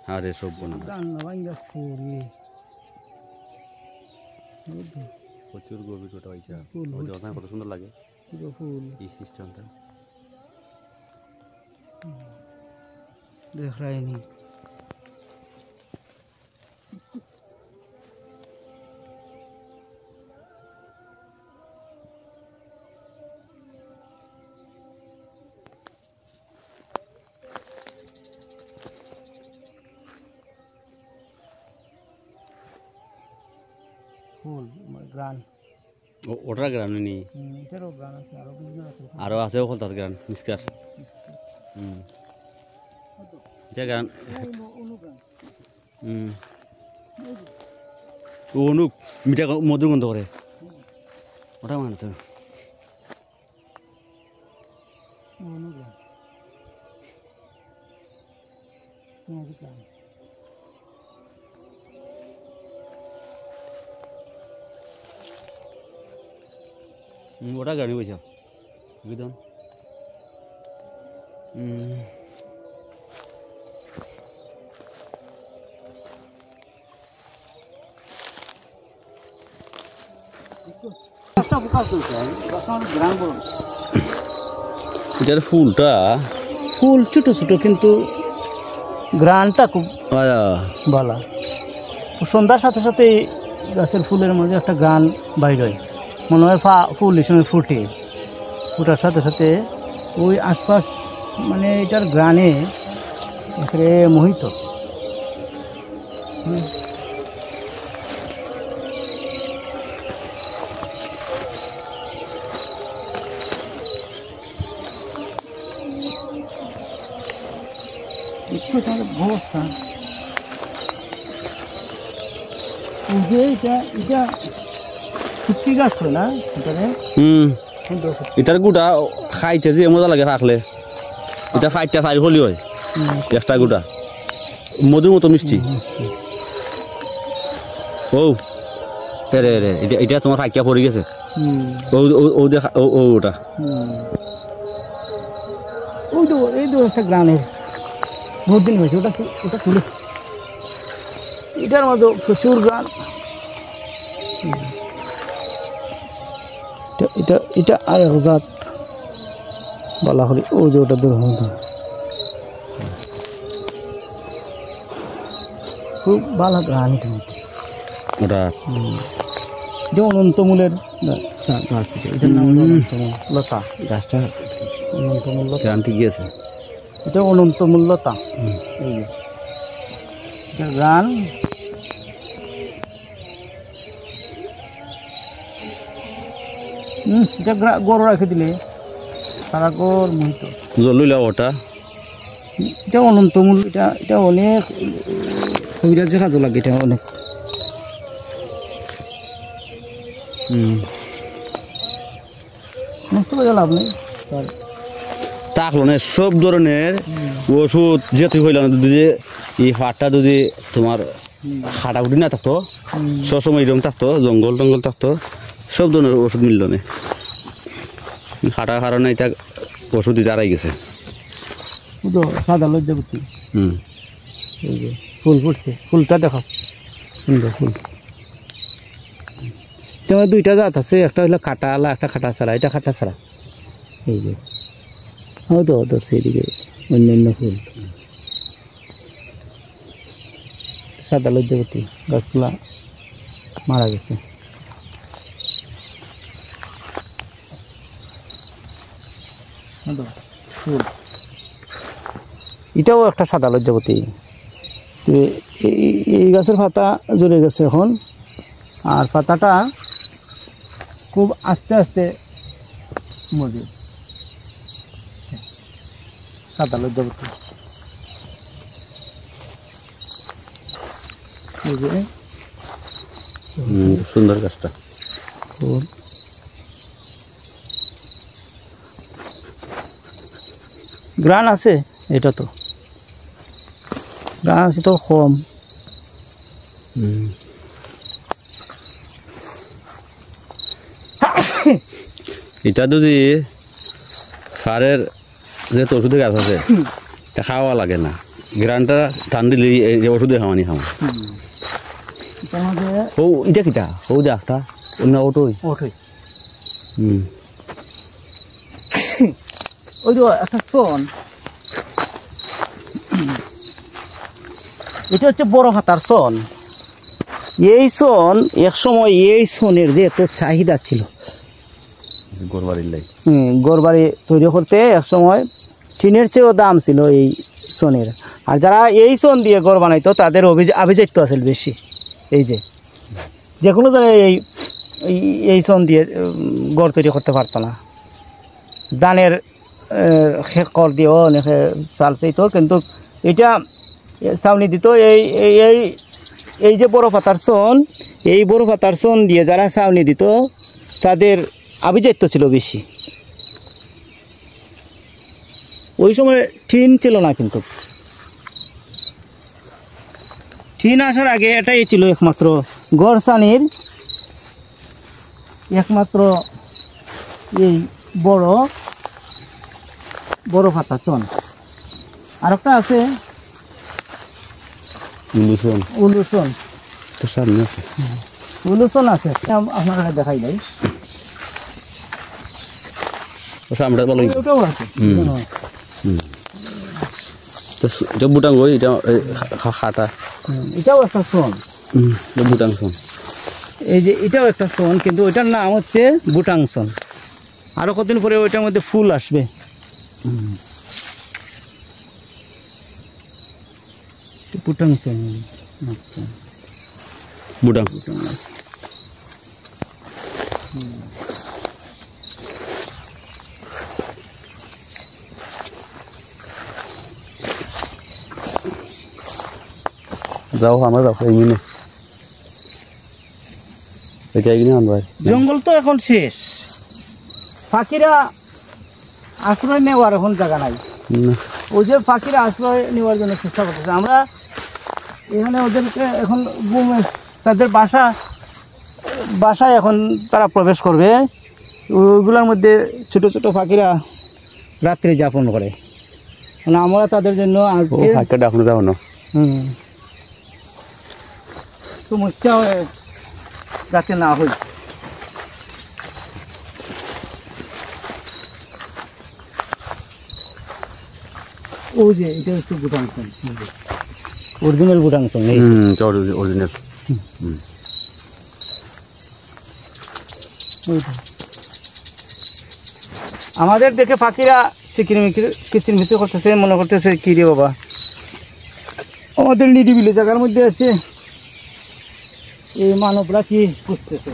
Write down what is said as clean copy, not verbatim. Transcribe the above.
আরে সব বোনা প্রচুর গভীর ওটা হয়েছে কত সুন্দর লাগে এই সিস্টেমটা देख रहे नहीं फूल ग्रान ওটার গ্রান নি এটারও গ্রান আছে আরো আছে ওখানে তার গ্রান মিসকার এটা গ্রান অনুক মিঠা মধুর গন্ধ করে ওটা মানে তো ওটা গাড়ি বইছা বুঝলাম এটার ফুলটা ফুল ছোট ছোট কিন্তু গ্রানটা খুব ভালো সন্ধ্যার সাথে সাথে গাছের ফুলের মধ্যে একটা গান বাইর হয় মনে হয় ফুল এই সময় ফুটার সাথে সাথে ওই আশপাশ মানে এটার গ্রানে মোহিত অবস্থা এটা শুটকি গাছ হয় না এটার গুটা খাইতে যে মজা লাগে থাকলে এটা ফাইটটা ফাইল হলি হয় একটা গুটা মধুর মতো মিষ্টি ও রে রে এটা তোমার ফাইটটা পড়ে গেছে ও দেখা ওটা এই তো একটা গ্রামের বহুত দিন হয়েছে ওটা তুলে এটার মধ্যে প্রচুর গান এটা আর এক জাত বলা হলে ও যে ওটা দূর হতো খুব ভালো গান ওটা এটা অনন্তমূলের গাছ এটার নাম লতা গাছটা অনন্তমূল লতা গানটি গিয়েছে এটা অনন্তমূল লতা এই যে গান এটা গড় রাখে দিলে সারা গড় মোহিত জলুলা ওটা এটা অনন্তমূল এটা অনেক সুবিধার যে কাজও লাগে এটা অনেক নষ্ট করে লাভ নেই তাকলো সব ধরনের ওষুধ যেতে হইল না যদি এই হাটটা যদি তোমার হাঁটাগুটি না থাকতো সবসময় এরকম থাকতো জঙ্গল টঙ্গল থাকতো সব ধরনের ওষুধ মিলল না হাঁটার কারণে এটা ওষুধ দিতে আড়াই গেছে সাদা লজ্জাপতি এই যে ফুল ফুটছে ফুলটা দেখো সুন্দর ফুল তোমার দুইটা জাত আছে একটা হলো খাটা আলা একটা খাটা ছাড়া এটা খাটা ছাড়া এই যে হয়তো ধরছে এদিকে অন্যান্য ফুল সাদা লজ্জাপতি গাছগুলা মারা গেছে ফুল এটাও একটা সাদা লজ্জাপতি এই গাছের পাতা জ্বলে গেছে এখন আর পাতাটা খুব আস্তে আস্তে মরে সাদা লজ্জাপতি সুন্দর গাছটা গ্রান আছে এটা তো গ্রান আছে তো কম এটা যদি সারের যেহেতু ওষুধের গাছ আছে তা খাওয়া লাগে না গ্রানটা টান দিলে এই যে ওষুধে খাওয়ানি খাওয়া এটার মধ্যে ও এটা কিটা ও যে একটা অন্য ওটোই ওঠে ওই যে একটা সন, এটা হচ্ছে বড় হাতার সন। এই সন এক সময় এই সনের যে এত চাহিদা ছিল গোরবাড়ির লাই ঘর বাড়ি তৈরি করতে এক সময় টিনের চেয়েও দাম ছিল এই সনের। আর যারা এই সন দিয়ে ঘর বানাইতো তাদের আভিজাত্য আছিল বেশি। এই যে কোনো জায়গায় এই সন দিয়ে ঘর তৈরি করতে পারতো না। ধানের কর দিয়েও অনেকে চাল চাইতো, কিন্তু এটা ছাউনি দিত। এই যে বড় পাতার সন, এই বড় পাতার সন দিয়ে যারা ছাউনি দিত তাদের আভিজাত্য ছিল বেশি। ওই সময় টিন ছিল না, কিন্তু টিন আসার আগে এটাই ছিল একমাত্র গড়সানির একমাত্র এই বড় পাতা চন। আর একটা আছে উলুসন, তো সামনে আছে উলুসন আছে, আপনারা দেখাই নাই। সামনে বলো ওটাও আছে। তো বুটাং ওই এটা খাটা এটাও একটা সন, বুটাং সন। এই যে এটাও একটা সন, কিন্তু ওইটার নাম হচ্ছে বুটাং সন। আরো কতদিন পরে ওইটার মধ্যে ফুল আসবে। বুটাং সন, বুটাং যাও আমরা যাও এমনি এটা এগিয়ে আনবো। জঙ্গল তো এখন শেষ, পাখিরা আশ্রয় নেওয়ার এখন জায়গা নাই। ওই যে পাখিরা আশ্রয় নেওয়ার জন্য চেষ্টা করতেছে। আমরা এখানে ওদেরকে এখন তাদের বাসায় এখন তারা প্রবেশ করবে। ওইগুলোর মধ্যে ছোট ছোট পাখিরা রাত্রে যাপন করে। মানে আমরা তাদের জন্য আজকে ডাকুন যাও না সমস্যা যাতে না হয়। ওই যে এটা হচ্ছে বুটাংসন, অরিজিনাল বুটাংসন। অরিজিনাল আমাদের দেখে পাখিরা কিচিরমিচির করতেছে, মনে করতেছে কি রে বাবা, আমাদের নিরিবিলি জায়গার মধ্যে আছে এই মানবরা কি বুঝতেছে।